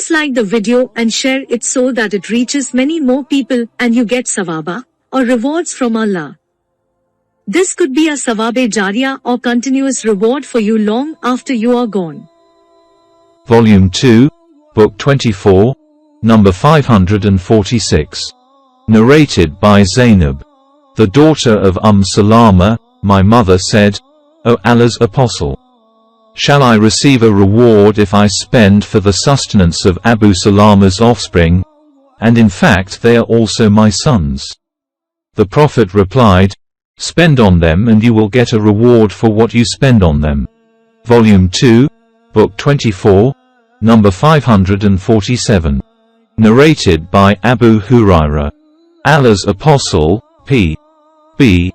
Please like the video and share it so that it reaches many more people and you get sawaba, or rewards from Allah. This could be a sawabe jariyah or continuous reward for you long after you are gone. Volume 2, Book 24, number 546. Narrated by Zainab, the daughter of Salama, my mother said, O Allah's Apostle, shall I receive a reward if I spend for the sustenance of Abu Salama's offspring? And in fact they are also my sons. The Prophet replied, spend on them and you will get a reward for what you spend on them. Volume 2, Book 24, number 547. Narrated by Abu Hurairah, Allah's Apostle, P.B.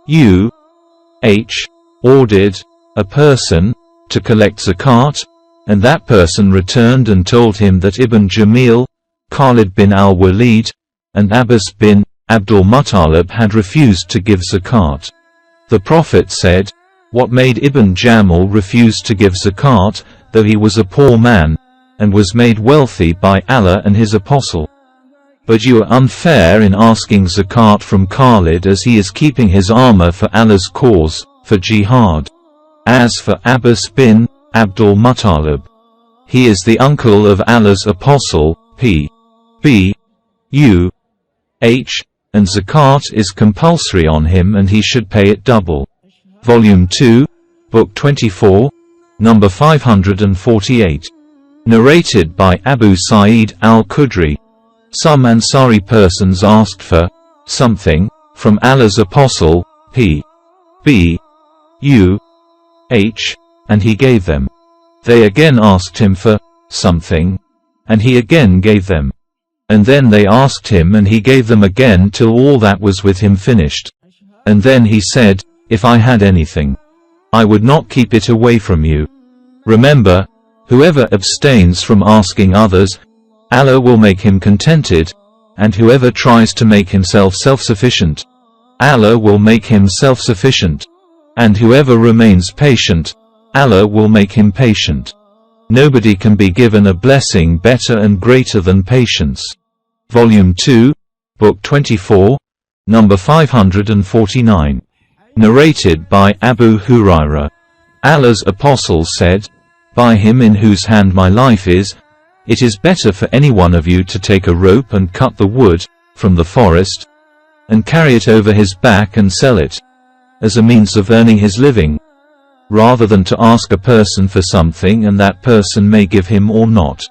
U.H. ordered a person to collect zakat, and that person returned and told him that Ibn Jamil, Khalid bin al-Walid, and Abbas bin Abdul Muttalib had refused to give zakat. The Prophet said, what made Ibn Jamil refuse to give zakat, though he was a poor man, and was made wealthy by Allah and his Apostle? But you are unfair in asking zakat from Khalid, as he is keeping his armor for Allah's cause, for jihad. As for Abbas bin Abdul Muttalib, he is the uncle of Allah's Apostle, P.B. U.H., and zakat is compulsory on him and he should pay it double. Volume 2, Book 24, number 548. Narrated by Abu Sa'id al-Khudri. Some Ansari persons asked for something from Allah's Apostle, P.B. U.H., and he gave them. They again asked him for something, and he again gave them. And then they asked him and he gave them again till all that was with him finished. And then he said, if I had anything, I would not keep it away from you. Remember, whoever abstains from asking others, Allah will make him contented, and whoever tries to make himself self-sufficient, Allah will make him self-sufficient, and whoever remains patient, Allah will make him patient. Nobody can be given a blessing better and greater than patience. Volume 2, Book 24, number 549. Narrated by Abu Hurairah, Allah's Apostle said, by him in whose hand my life is, it is better for any one of you to take a rope and cut the wood from the forest, and carry it over his back and sell it, as a means of earning his living, rather than to ask a person for something and that person may give him or not.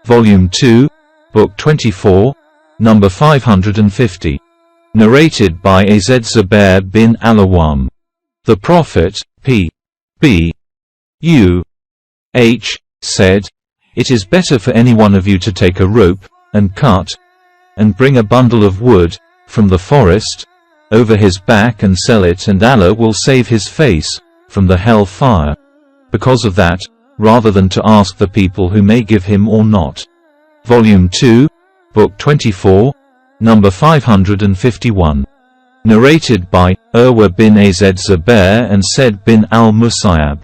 Volume 2, Book 24, number 550. Narrated by Az Zubair bin al-Awwam. The Prophet, P.B. U.H., said, it is better for any one of you to take a rope, and cut, and bring a bundle of wood, from the forest, over his back and sell it, and Allah will save his face from the hell fire, because of that, rather than to ask the people who may give him or not. Volume 2, Book 24, number 551. Narrated by Urwa bin Az Zubair and Said bin al-Musayyab.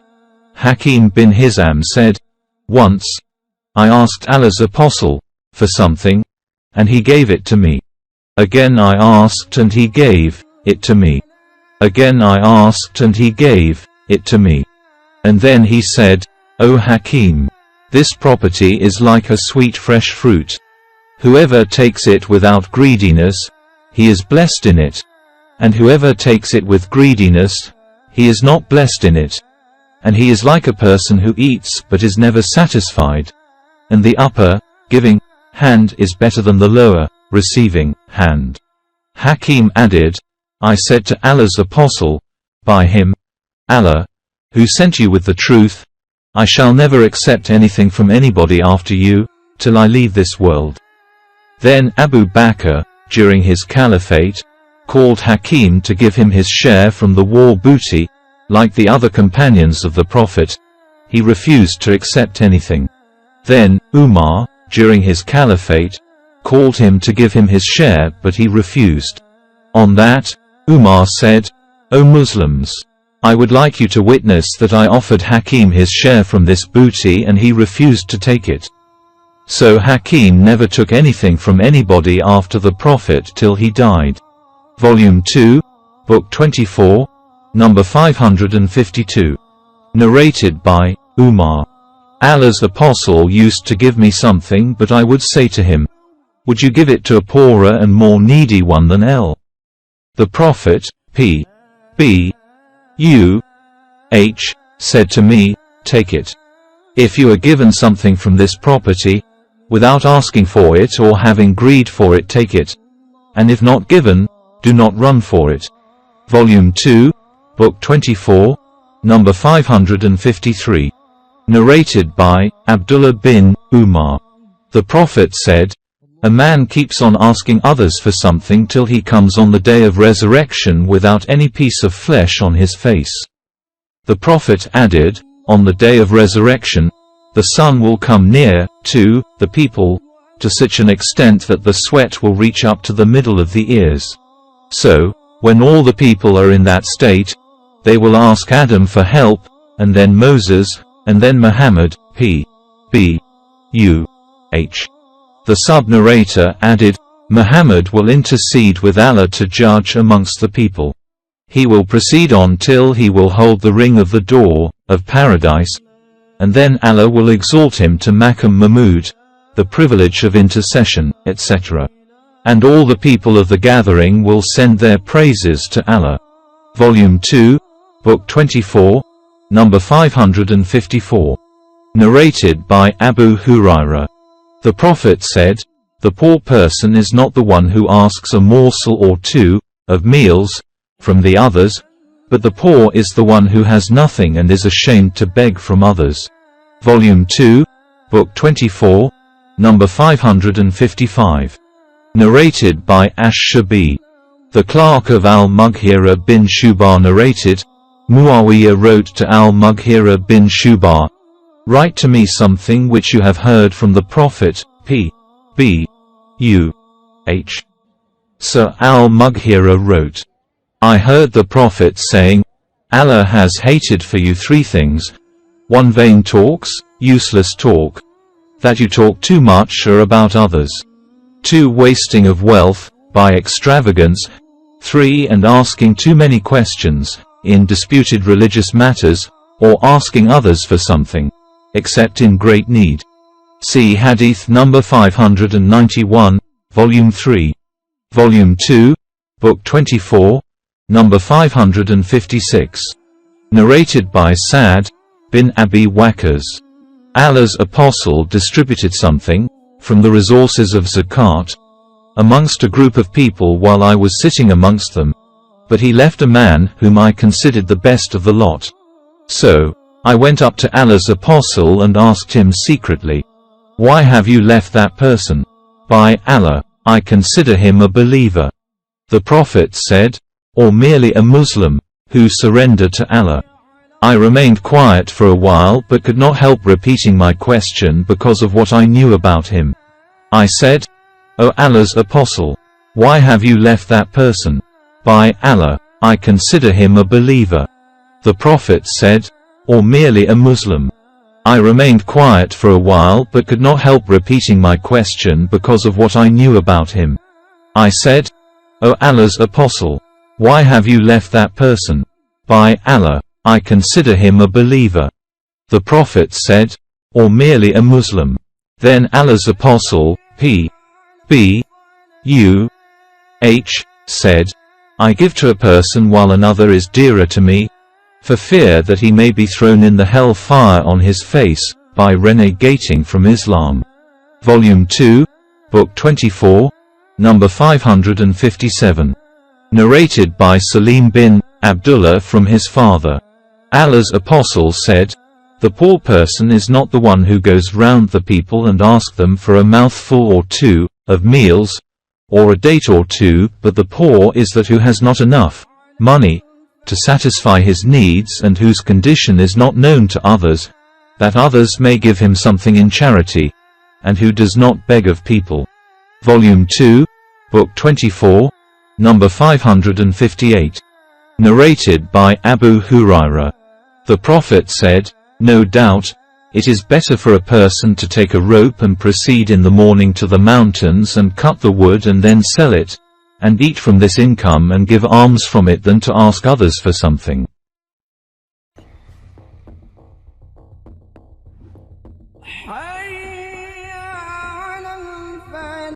Hakim bin Hizam said, once, I asked Allah's Apostle for something, and he gave it to me. Again I asked and he gave it to me. Again I asked and he gave it to me. And then he said, O Hakim, this property is like a sweet fresh fruit. Whoever takes it without greediness, he is blessed in it. And whoever takes it with greediness, he is not blessed in it. And he is like a person who eats but is never satisfied. And the upper, giving, hand is better than the lower, receiving, hand. Hakim added, I said to Allah's Apostle, by him, Allah, who sent you with the truth, I shall never accept anything from anybody after you, till I leave this world. Then Abu Bakr, during his caliphate, called Hakim to give him his share from the war booty. Like the other companions of the Prophet, he refused to accept anything. Then Umar, during his caliphate, called him to give him his share, but he refused. On that, Umar said, O Muslims, I would like you to witness that I offered Hakim his share from this booty and he refused to take it. So Hakim never took anything from anybody after the Prophet till he died. Volume 2, Book 24, number 552. Narrated by Umar. Allah's Apostle used to give me something, but I would say to him, "Would you give it to a poorer and more needy one than L?" The Prophet, P.B. U.H., said to me, "Take it. If you are given something from this property, without asking for it or having greed for it, take it. And if not given, do not run for it." Volume 2, Book 24, number 553. Narrated by Abdullah bin Umar. The Prophet said, "A man keeps on asking others for something till he comes on the day of resurrection without any piece of flesh on his face." The Prophet added, "On the day of resurrection, the sun will come near to the people, to such an extent that the sweat will reach up to the middle of the ears. So, when all the people are in that state, they will ask Adam for help, and then Moses, and then Muhammad, P.B. U.H. The sub-narrator added, "Muhammad will intercede with Allah to judge amongst the people. He will proceed on till he will hold the ring of the door of paradise, and then Allah will exalt him to Maqam Mahmud, the privilege of intercession, etc. And all the people of the gathering will send their praises to Allah." Volume 2, Book 24, number 554. Narrated by Abu Hurairah. The Prophet said, "The poor person is not the one who asks a morsel or two of meals from the others, but the poor is the one who has nothing and is ashamed to beg from others." Volume 2, Book 24, number 555. Narrated by Ash-Shabi. The clerk of al-Mughira bin Shu'bah narrated, Muawiyah wrote to al-Mughira bin Shu'bah, "Write to me something which you have heard from the Prophet, P.B. U.H. Sir al-Mughira wrote, "I heard the Prophet saying, Allah has hated for you three things: 1. Vain talks, useless talk, that you talk too much or about others. 2. Wasting of wealth, by extravagance. 3. And asking too many questions, in disputed religious matters, or asking others for something, except in great need." See Hadith number 591, Volume 3. Volume 2, Book 24, number 556. Narrated by Sa'd bin Abi Waqqas. Allah's Apostle distributed something from the resources of Zakat amongst a group of people while I was sitting amongst them, but he left a man whom I considered the best of the lot. So, I went up to Allah's Apostle and asked him secretly, "Why have you left that person? By Allah, I consider him a believer." The Prophet said, "Or merely a Muslim, who surrendered to Allah." I remained quiet for a while but could not help repeating my question because of what I knew about him. I said, "O Allah's Apostle, why have you left that person? By Allah, I consider him a believer." The Prophet said, "Or merely a Muslim." I remained quiet for a while but could not help repeating my question because of what I knew about him. I said, "O Allah's Apostle, why have you left that person? By Allah, I consider him a believer." The Prophet said, "Or merely a Muslim." Then Allah's Apostle, P.B. U.H. said, "I give to a person while another is dearer to me, for fear that he may be thrown in the hell fire on his face, by renegating from Islam." Volume 2, Book 24, number 557. Narrated by Salim bin Abdullah from his father. Allah's Apostle said, "The poor person is not the one who goes round the people and asks them for a mouthful or two of meals, or a date or two, but the poor is that who has not enough money to satisfy his needs and whose condition is not known to others, that others may give him something in charity, and who does not beg of people." Volume 2, Book 24, number 558. Narrated by Abu Hurairah. The Prophet said, "No doubt, It is better for a person to take a rope and proceed in the morning to the mountains and cut the wood and then sell it, and eat from this income and give alms from it than to ask others for something. Hayya